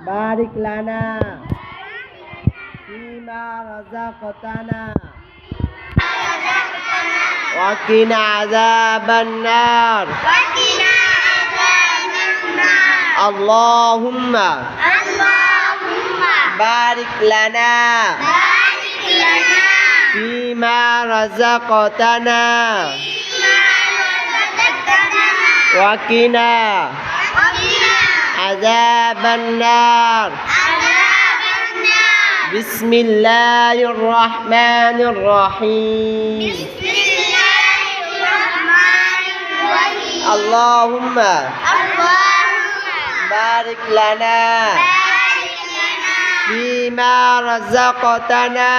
বারিক লানা ফিমা রাযাকতানা ওয়া কিনা আযাবান নার আল্লাহুম্মা বারিক লানা ফিমা রাযাকতানা ওয়া কিনা আযাবান নার বিসমিল্লাহির রহমানির রহিম আল্লাহুম্মা বারিক লানা ফিমা রাযাকতানা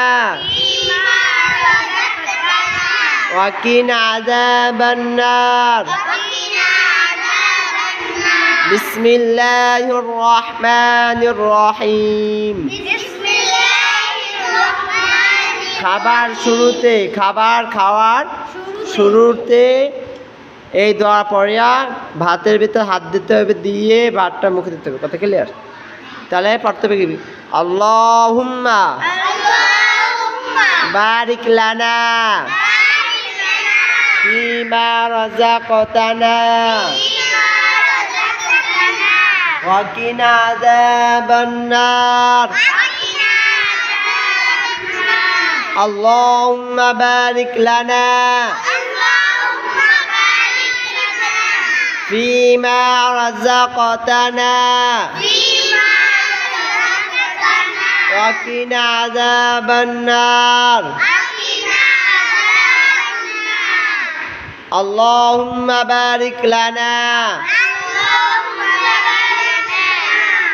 ওয়া কিনা আযাবান নার বিসমিল্লাহির রহমানির রহিম খাবার খাওয়ার শুরুতে এই দোয়া পড়িয়া ভাতের ভিতর হাত দিতে হবে, দিয়ে ভাতটা মুখে দিতে হবে। কথা ক্লিয়ার? তাহলে পড়তে হবে কি? আল্লাহুম্মা বারিক লানা ফিমা রাযাকতানা ওয়া কিনা আযাবান নার আল্লাহুম্মা বারিক লানা ফিমা রাযাকতানা ওয়া কিনা আযাবান নার আল্লাহুম্মা বারিক লানা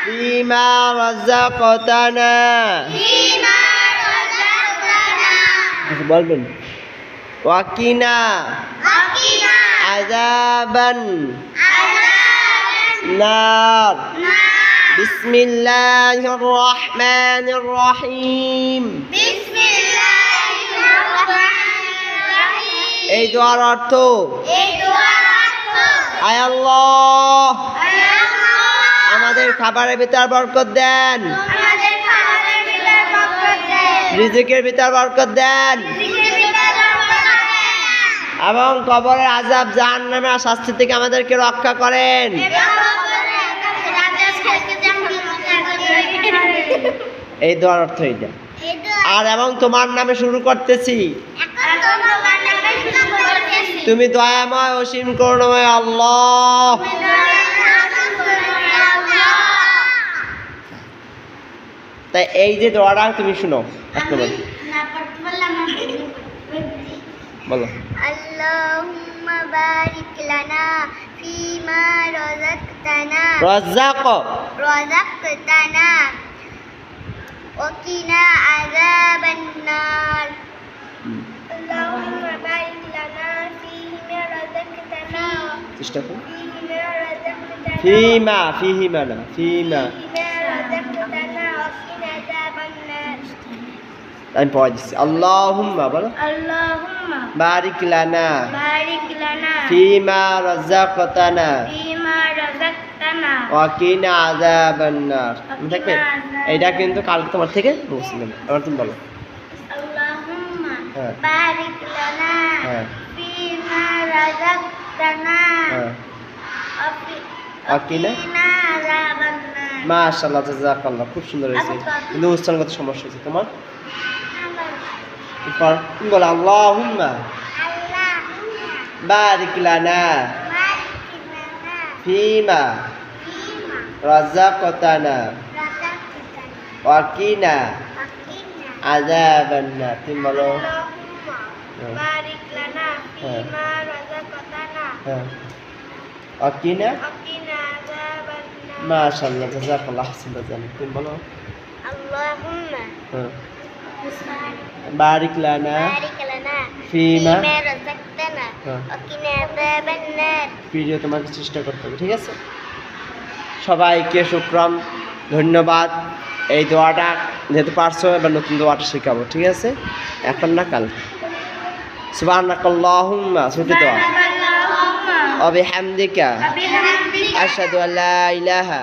ফিমা রাযাকতানা বলবেন ওয়া কিনা আযাবান নার বিসমিল্লাহির রহমানির রহিম এই দোয়ার অর্থ আয় আল্লাহ আমাদের খাবারের ভিতর বরকত দেন, রিজিকের ভিতর বরকত দেন এবং কবরের আযাব জাহান্নামের শাস্তি থেকে আমাদেরকে রক্ষা করেন। এই দোয়ার অর্থ এইটা। আর এবং তোমার নামে শুরু করতেছি, তুমি দয়াময় অসীম করুণাময় আল্লাহ। তাই এই যে দোয়াটা তুমি শুনো, বলো আল্লাহুম্মা বারিক লানা ফিমা রাযাকতানা ওয়া কিনা আযাবান নার আল্লাহুম্মা বারিক লানা ফিমা রাযাকতানা চেষ্টা করো ফিমা রাযাকতানা ওয়া কিনা আযাবান নার। আমি পড়ে দিচ্ছি। আল্লাহুম্মা বলো আল্লাহুম্মা বারিক লানা ফিমা রাযাকতানা ওয়া কিনা আযাবান নার। দেখবে এইটা কিন্তু কালকে তোমার থেকে মুছে নেবে। এবার তুমি বলো আল্লাহুম্মা হ্যাঁ বারিক লানা হ্যাঁ ফিমা রাযাকতানা ওয়া কিনা আযাবান নার। মাশাআল্লাহ জাযাকাল্লাহ, খুব সুন্দর হয়েছে, কিন্তু উচ্চারণগত সমস্যা হয়েছে তোমার। এরপর তুমি বলো আল্লাহুম্মা বারিক লানা ফিমা রাযাকতানা ওয়া কিনা আযাবান নার। তুমি বলো বারিক লানা ফিমা রাযাকতানা হ্যাঁ ওয়া কিনা ওয়া কিনা আযাবান নার। মাশাআল্লাহ জাযাকাল্লাহ, হাসান জানি। তুমি বলো আল্লাহুম্মা হ্যাঁ বারিক লানা ফিমা রাযাকতানা ওয়া কিনা আযাবান নার। ভিডিও তোমাকে চেষ্টা করতে হবে, ঠিক আছে? সবাইকে শুকরান, ধন্যবাদ। এই দোয়াটা যেহেতু পারছো, এবার নতুন দোয়াটা শেখাবো, ঠিক আছে? এখন না কাল। সুবহানাকাল্লাহুম্মা, ছোট দোয়া। ওয়া বিহামদিকা আশহাদু আল্লা ইলাহা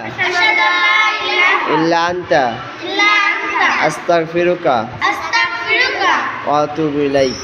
ইল্লা আনতা إلا أنت আস্তাগফিরুকা أستغفرك ওয়া আতুবু ইলাইক।